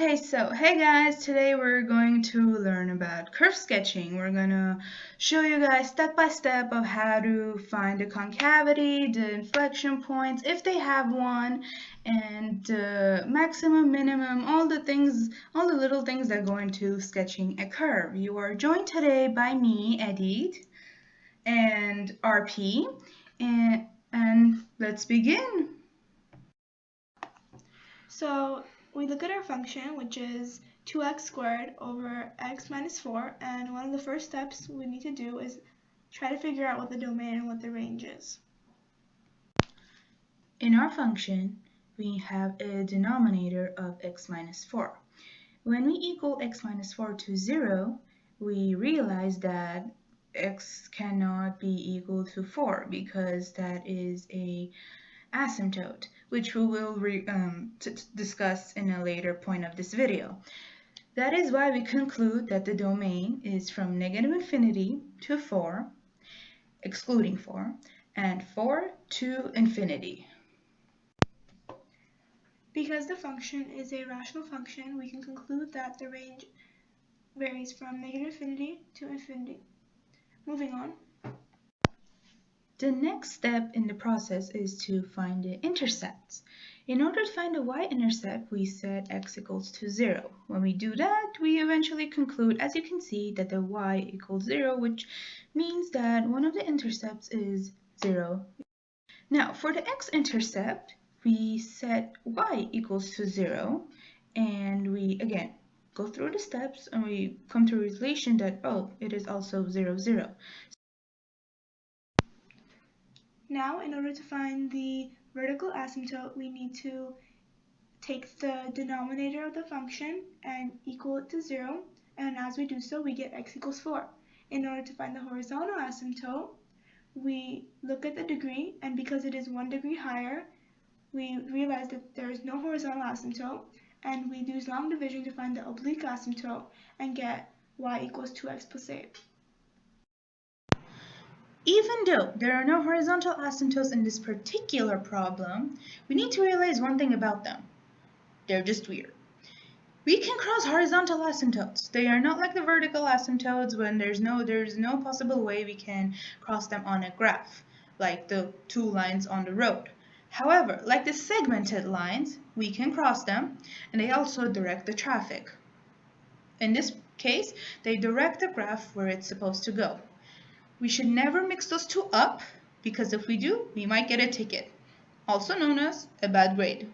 Okay, so hey guys, today we're going to learn about curve sketching. We're gonna show you guys step by step of how to find the concavity, the inflection points, if they have one, and the maximum, minimum, all the things, all the little things that go into sketching a curve. You are joined today by me, Edith, and RP, and let's begin. So we look at our function, which is 2x squared over x minus 4, and one of the first steps we need to do is try to figure out what the domain and what the range is. In our function, we have a denominator of x minus 4. When we equal x minus 4 to 0, we realize that x cannot be equal to 4 because that is a asymptote, which we will discuss in a later point of this video. That is why we conclude that the domain is from negative infinity to 4, excluding 4, and 4 to infinity. Because the function is a rational function, we can conclude that the range varies from negative infinity to infinity. Moving on. The next step in the process is to find the intercepts. In order to find the y-intercept, we set x equals to 0. When we do that, we eventually conclude, as you can see, that the y equals 0, which means that one of the intercepts is 0. Now, for the x-intercept, we set y equals to 0, and we, again, go through the steps, and we come to a relation that, oh, it is also 0, 0. Now, in order to find the vertical asymptote, we need to take the denominator of the function and equal it to 0, and as we do so, we get x equals 4. In order to find the horizontal asymptote, we look at the degree, and because it is 1 degree higher, we realize that there is no horizontal asymptote, and we use long division to find the oblique asymptote and get y equals 2x plus 8. Even though there are no horizontal asymptotes in this particular problem, we need to realize one thing about them. They're just weird. We can cross horizontal asymptotes. They are not like the vertical asymptotes when there's no possible way we can cross them on a graph, like the two lines on the road. However, like the segmented lines, we can cross them, and they also direct the traffic. In this case, they direct the graph where it's supposed to go. We should never mix those two up, because if we do, we might get a ticket, also known as a bad grade.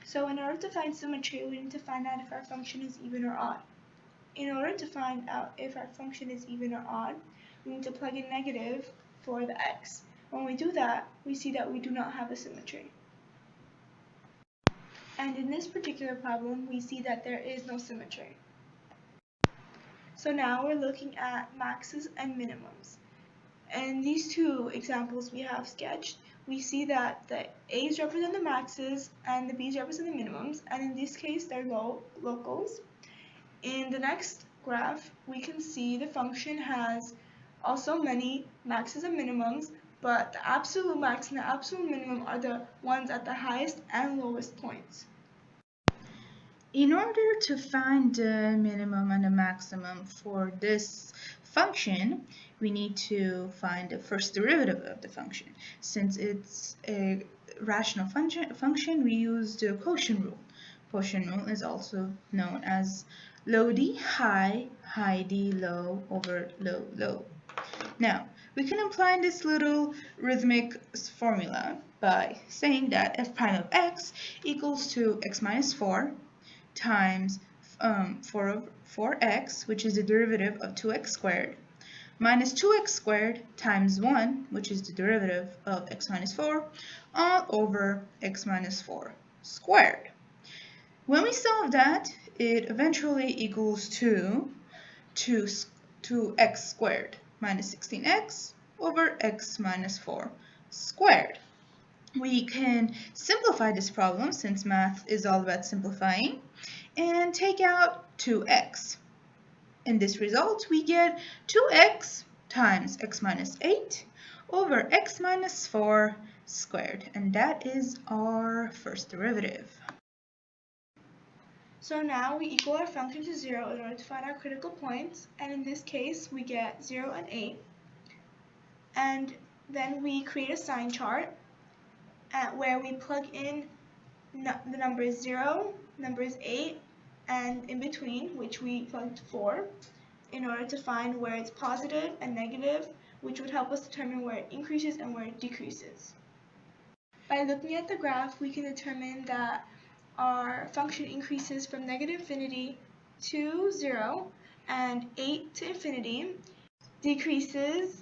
So in order to find symmetry, we need to find out if our function is even or odd. In order to find out if our function is even or odd, we need to plug in negative for the x. When we do that, we see that we do not have a symmetry. And in this particular problem, we see that there is no symmetry. So now we're looking at maxes and minimums. In these two examples we have sketched, we see that the A's represent the maxes and the B's represent the minimums, and in this case they're locals. In the next graph, we can see the function has also many maxes and minimums, but the absolute max and the absolute minimum are the ones at the highest and lowest points. In order to find the minimum and the maximum for this function, we need to find the first derivative of the function. Since it's a rational function, we use the quotient rule. Quotient rule is also known as low d high, high d low over low low. Now, we can apply this little rhythmic formula by saying that f prime of x equals to x minus 4 times 4x, which is the derivative of 2x squared, minus 2x squared times 1, which is the derivative of x minus 4, all over x minus 4 squared. When we solve that, it eventually equals to 2x squared minus 16x over x minus 4 squared. We can simplify this problem, since math is all about simplifying, and take out 2x. In this result, we get 2x times x minus 8 over x minus 4 squared, and that is our first derivative. So now we equal our function to 0 in order to find our critical points, and in this case we get 0 and 8. And then we create a sign chart where we plug in the numbers 0, numbers 8, and in between, which we plugged 4, in order to find where it's positive and negative, which would help us determine where it increases and where it decreases. By looking at the graph, we can determine that our function increases from negative infinity to 0 and 8 to infinity, decreases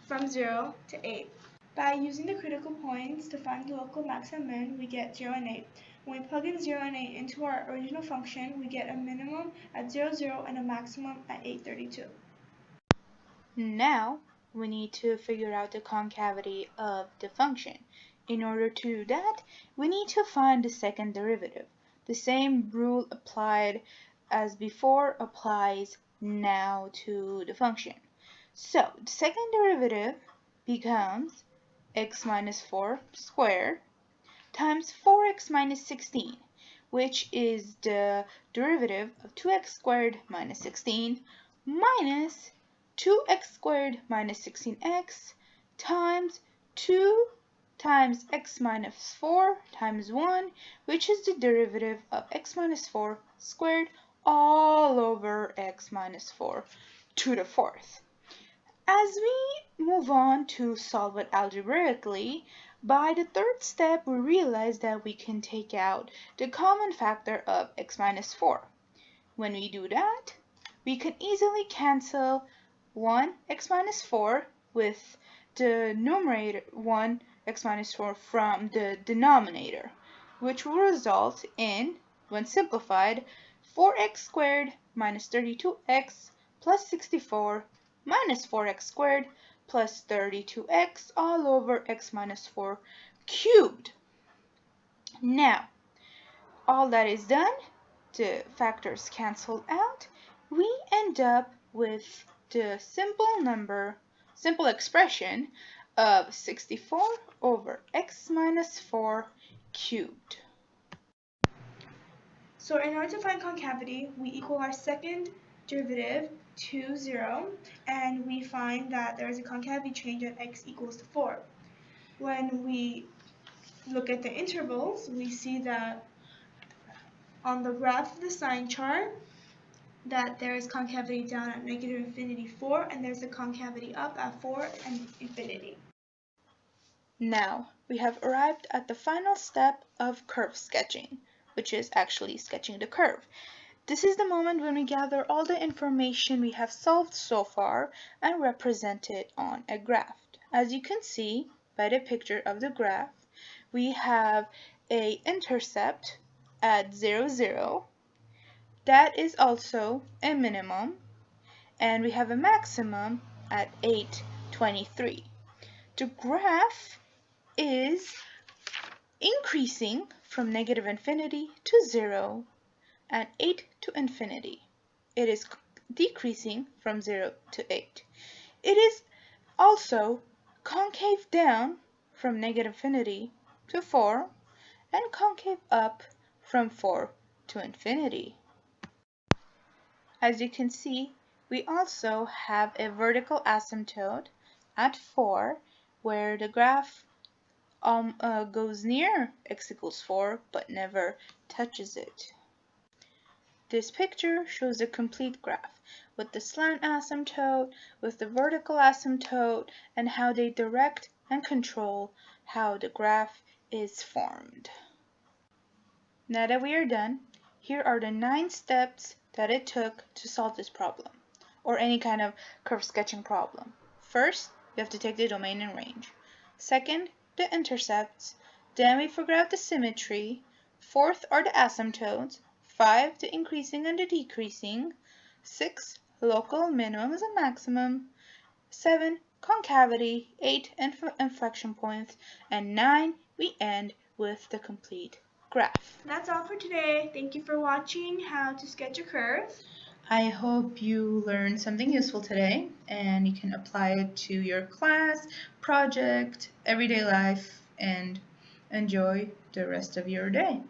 from 0 to 8. By using the critical points to find the local max and min, we get 0 and 8. When we plug in 0 and 8 into our original function, we get a minimum at 0, 0 and a maximum at 832. Now we need to figure out the concavity of the function. In order to do that, we need to find the second derivative. The same rule applied as before applies now to the function. So the second derivative becomes x minus 4 squared times 4x minus 16, which is the derivative of 2x squared minus 16 minus 2x squared minus 16x times 2 times x minus 4 times 1, which is the derivative of x minus 4 squared all over x minus 4 to the fourth. As we move on to solve it algebraically, by the third step we realize that we can take out the common factor of x minus 4. When we do that, we can easily cancel 1 x minus 4 with the numerator 1 x minus 4 from the denominator, which will result in, when simplified, 4x squared minus 32x plus 64 minus 4x squared plus 32x all over x minus 4 cubed. Now, all that is done, the factors cancel out, we end up with the simple expression of 64 over x minus 4 cubed. So in order to find concavity, we equal our second derivative to 0, and we find that there is a concavity change at x equals to 4. When we look at the intervals, we see that on the graph of the sign chart, that there is concavity down at negative infinity 4, and there's a concavity up at 4 and infinity. Now, we have arrived at the final step of curve sketching, which is actually sketching the curve. This is the moment when we gather all the information we have solved so far and represent it on a graph. As you can see by the picture of the graph, we have an intercept at 0, 0. That is also a minimum, and we have a maximum at 8, 23. The graph is increasing from negative infinity to 0 and 8 to infinity. It is decreasing from 0 to 8. It is also concave down from negative infinity to 4 and concave up from 4 to infinity. As you can see, we also have a vertical asymptote at 4 where the graph goes near x equals 4 but never touches it. This picture shows a complete graph with the slant asymptote, with the vertical asymptote, and how they direct and control how the graph is formed. Now that we are done, here are the 9 steps that it took to solve this problem, or any kind of curve sketching problem. First, you have to take the domain and range. Second, the intercepts. Then we figure out the symmetry. Fourth are the asymptotes. 5, the increasing and the decreasing. 6, local minimums and maximum. 7, concavity. 8, inflection points. And 9, we end with the complete graph. That's all for today. Thank you for watching how to sketch a curve. I hope you learned something useful today and you can apply it to your class, project, everyday life, and enjoy the rest of your day.